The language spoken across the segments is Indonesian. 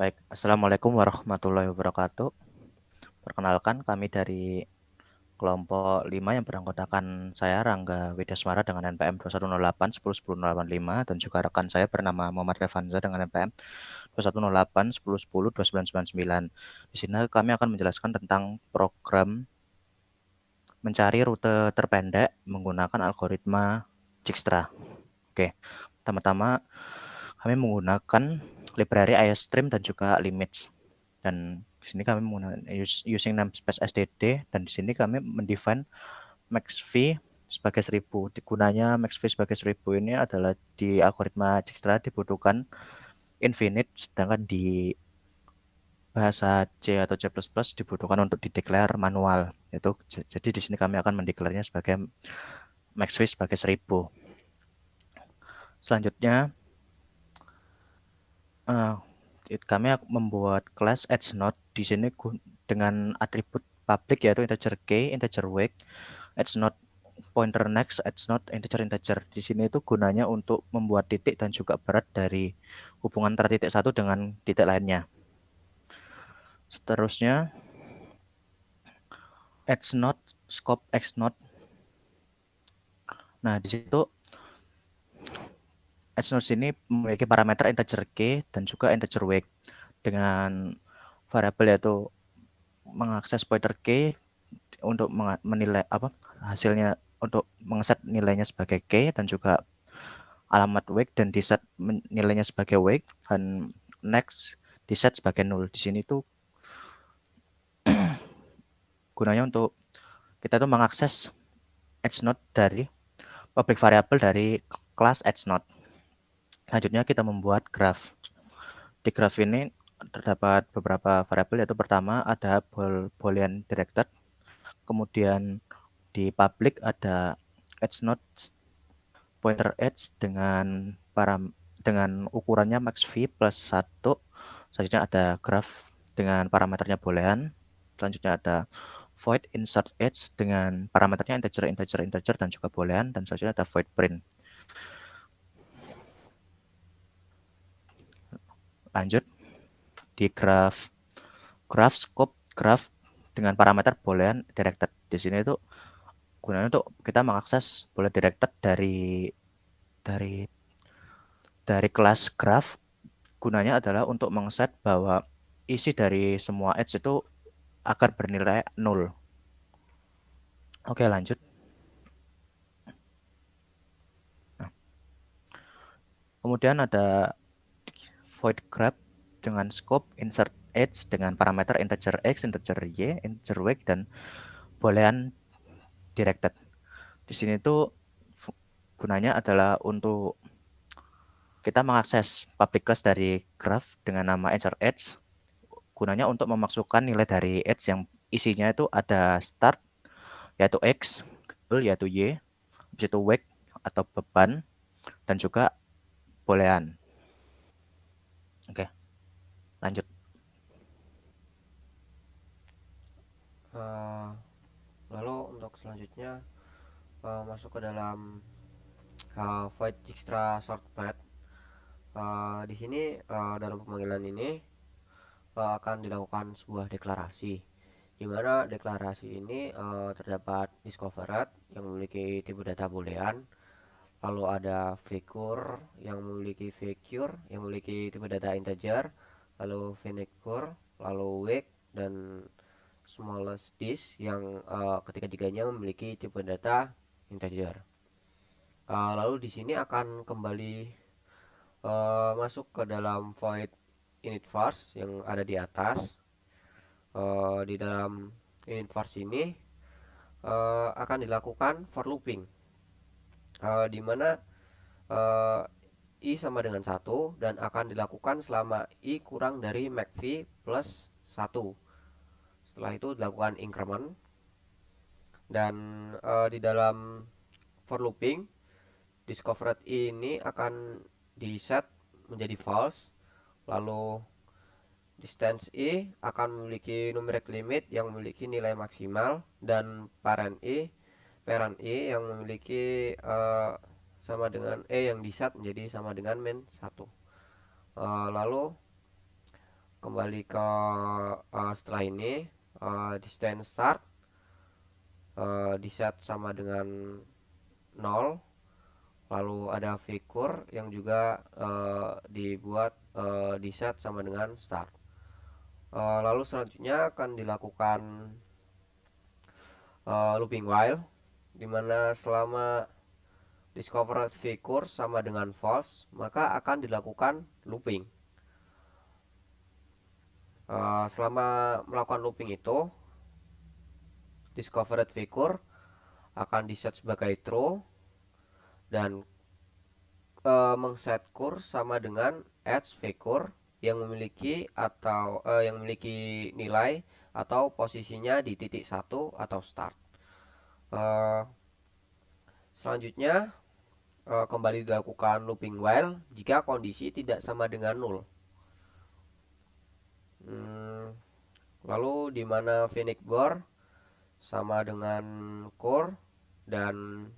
Baik, Assalamualaikum warahmatullahi wabarakatuh. Perkenalkan, kami dari kelompok 5 yang beranggotakan saya Rangga Widasmara dengan NPM 2108 10 10 085 dan juga rekan saya bernama Muhammad Revanza dengan NPM 2108 10 10 2999. Di sini kami akan menjelaskan tentang program mencari rute terpendek menggunakan algoritma Dijkstra. Oke, pertama-tama kami menggunakan library IOStream dan juga limits. Dan di sini kami menggunakan using namespace std, dan di sini kami mendefine maxv sebagai 1000. Gunanya maxv sebagai 1000 ini adalah di algoritma Dijkstra dibutuhkan infinite, sedangkan di bahasa C atau C++ dibutuhkan untuk dideklar manual. Jadi di sini kami akan mendeklarnya sebagai maxv sebagai 1000. Selanjutnya uh, kami membuat kelas edgeNode di sini dengan atribut public yaitu integer k, integer wake, edgeNode pointer next, edgeNode integer. Di sini itu gunanya untuk membuat titik dan juga berat dari hubungan antara titik satu dengan titik lainnya. Seterusnya edgeNode, scope xNode. Nah, di situ edgeNode sini memiliki parameter integer k dan juga integer wake dengan variabel yaitu mengakses pointer k untuk menilai hasilnya, untuk mengeset nilainya sebagai k dan juga alamat wake, dan di set nilainya sebagai wake, dan next di set sebagai null. Di sini tuh gunanya untuk kita tuh mengakses edgeNode dari public variable dari kelas edgeNode. Selanjutnya kita membuat graph. Di graph ini terdapat beberapa variabel, yaitu pertama ada boolean directed, kemudian di public ada edgeNode pointer edge dengan ukurannya max v plus 1. Selanjutnya ada graph dengan parameternya boolean. Selanjutnya ada void insert edge dengan parameternya integer dan juga boolean. Dan selanjutnya ada void print. Lanjut di graph scope graph dengan parameter boolean directed. Di sini itu gunanya untuk kita mengakses boolean directed dari dari kelas graph. Gunanya adalah untuk mengset bahwa isi dari semua edge itu akan bernilai 0. Oke, lanjut. Nah, kemudian ada void graph dengan scope insert edge dengan parameter integer x, integer y, integer wake, dan boolean directed. Di sini tuh gunanya adalah untuk kita mengakses public class dari graph dengan nama insert edge. Gunanya untuk memasukkan nilai dari edge yang isinya itu ada start yaitu x, goal yaitu y, habis itu wake atau beban, dan juga boolean. Oke, lanjut. Uh, Lalu untuk selanjutnya masuk ke dalam void Dijkstra sort path. Di sini dalam pemanggilan ini akan dilakukan sebuah deklarasi, di mana deklarasi ini terdapat discovered yang memiliki tipe data boolean, lalu ada figure yang memiliki figure yang memiliki tipe data integer, lalu vinegar, lalu wake, dan smallest disk yang ketiga-tiganya memiliki tipe data integer. Lalu di sini akan kembali masuk ke dalam void init vars yang ada di atas. Di dalam init vars ini akan dilakukan for looping, di mana uh, i sama dengan 1 dan akan dilakukan selama i kurang dari maxv plus 1. Setelah itu dilakukan increment, dan di dalam for looping discovered ini akan di set menjadi false, lalu distance i akan memiliki numeric limit yang memiliki nilai maksimal, dan parent i yang memiliki sama dengan yang di set menjadi sama dengan min 1. Lalu kembali ke setelah ini distance start di set sama dengan 0, lalu ada figur yang juga dibuat di set sama dengan start. Lalu selanjutnya akan dilakukan looping while, dimana selama discovered figure sama dengan false, maka akan dilakukan looping. Selama melakukan looping itu, discovered figure akan diset sebagai true dan mengset course sama dengan edge figure yang memiliki nilai atau posisinya di titik 1 atau start. Uh, Selanjutnya kembali dilakukan looping while jika kondisi tidak sama dengan 0. Lalu di mana finish sama dengan core dan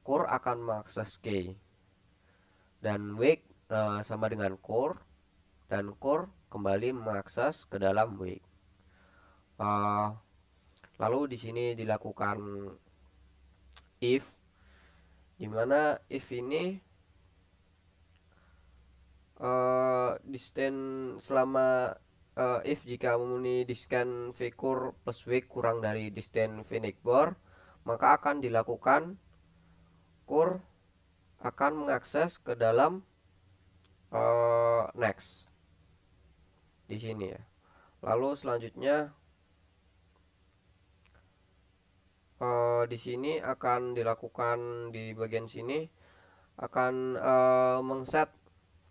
core akan mengakses key, dan wake sama dengan core dan core kembali mengakses ke dalam wake. Lalu di sini dilakukan if, di mana if ini distance selama if jika memenuhi distance figure plus wake kurang dari distance finish bar, maka akan dilakukan core akan mengakses ke dalam next di sini ya. Lalu selanjutnya di sini akan dilakukan di bagian sini akan mengset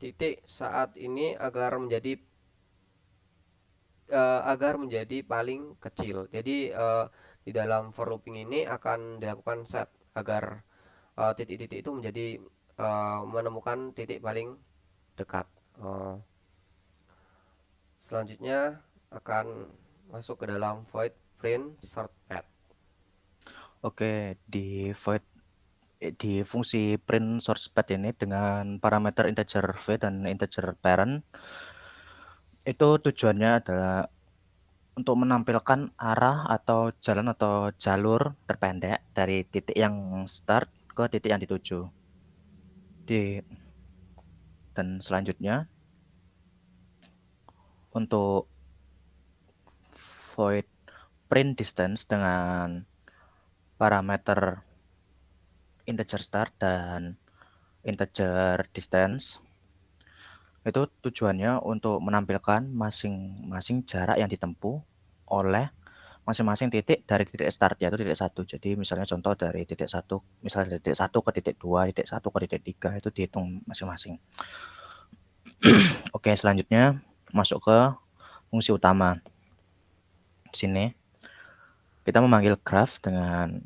titik saat ini agar menjadi paling kecil. Jadi di dalam for looping ini akan dilakukan set agar titik-titik itu menjadi menemukan titik paling dekat. Selanjutnya akan masuk ke dalam void print sort path. Oke, di fungsi print source path ini dengan parameter integer v dan integer parent, itu tujuannya adalah untuk menampilkan arah atau jalan atau jalur terpendek dari titik yang start ke titik yang dituju. Dan selanjutnya untuk void print distance dengan parameter integer start dan integer distance, itu tujuannya untuk menampilkan masing-masing jarak yang ditempuh oleh masing-masing titik dari titik start, yaitu titik 1. Jadi misalnya contoh dari titik 1, misalnya dari titik 1 ke titik 2, titik 1 ke titik 3, itu dihitung masing-masing. Oke, selanjutnya masuk ke fungsi utama. Di sini kita memanggil graph dengan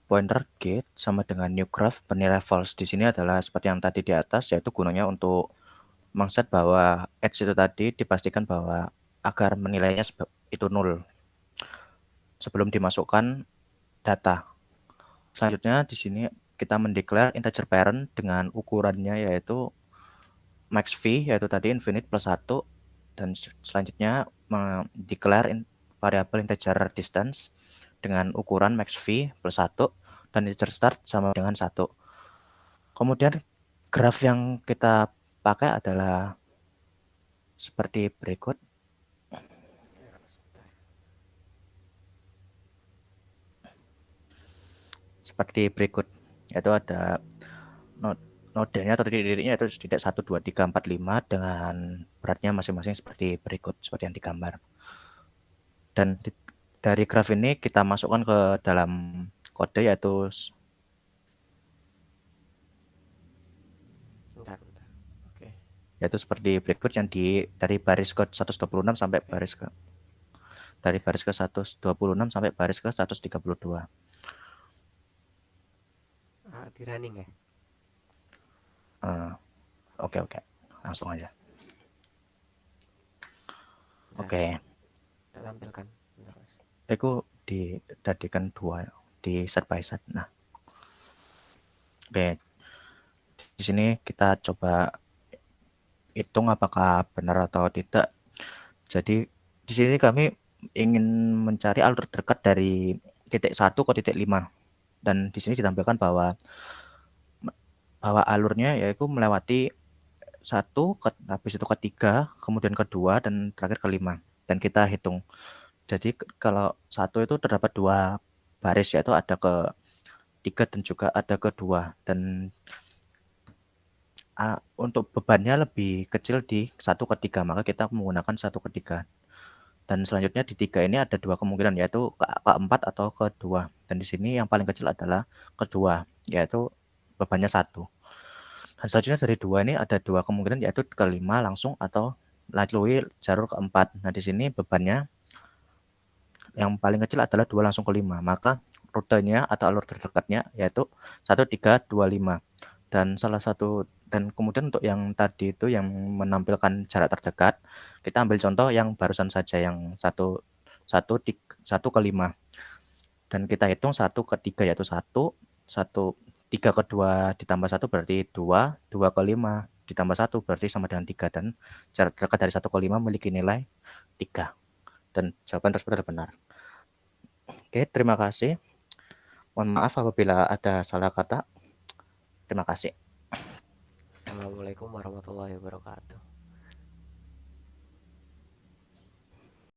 pointer get sama dengan new graph bernilai false. Di sini adalah seperti yang tadi di atas, yaitu gunanya untuk mengset bahwa edge itu tadi dipastikan bahwa agar menilainya itu 0 sebelum dimasukkan data. Selanjutnya di sini kita mendeklar integer parent dengan ukurannya yaitu max v, yaitu tadi infinite plus 1, dan selanjutnya mendeklar variabel integer distance dengan ukuran max v plus 1 dan integer start sama dengan 1. Kemudian graf yang kita pakai adalah seperti berikut. Seperti berikut, yaitu ada nodenya atau titik-titiknya itu titik 1, 2, 3, 4, 5 dengan beratnya masing-masing seperti berikut, seperti yang digambar. Dan dari graf ini kita masukkan ke dalam kode yaitu yaitu seperti berikut yang dari baris ke 126 sampai baris ke 126 sampai baris ke 132. Di running ya. Oke, langsung aja. Nah, Oke. kita tampilkan. Aku dijadikan 2 di set by set. Nah, oke. Di sini kita coba hitung apakah benar atau tidak. Jadi di sini kami ingin mencari alur terdekat dari titik 1 ke titik 5. Dan di sini ditampilkan bahwa bahwa alurnya yaitu melewati satu, habis itu ketiga, kemudian kedua, dan terakhir kelima. Dan kita hitung. Jadi kalau satu itu terdapat dua baris, yaitu ada ke tiga dan juga ada ke dua. Dan untuk bebannya lebih kecil di satu ke tiga, maka kita menggunakan satu ke tiga. Dan selanjutnya di tiga ini ada dua kemungkinan, yaitu keempat atau kedua. Dan di sini yang paling kecil adalah kedua, yaitu bebannya satu. Dan selanjutnya dari dua ini ada dua kemungkinan, yaitu kelima langsung atau melalui jalur keempat. Nah di sini bebannya yang paling kecil adalah 2 langsung ke 5. Maka rutenya atau alur terdekatnya yaitu 1325. Dan salah satu dan kemudian untuk yang tadi itu yang menampilkan jarak terdekat, kita ambil contoh yang barusan saja yang satu ke 5. Dan kita hitung satu ke 3 yaitu satu, 3 ke 2 ditambah satu berarti 2, 2 ke 5 ditambah satu berarti sama dengan 3, dan jarak terdekat dari 1 ke 5 memiliki nilai 3. Dan jawaban tersebut adalah benar. Oke, terima kasih. Mohon maaf apabila ada salah kata. Terima kasih. Assalamualaikum warahmatullahi wabarakatuh.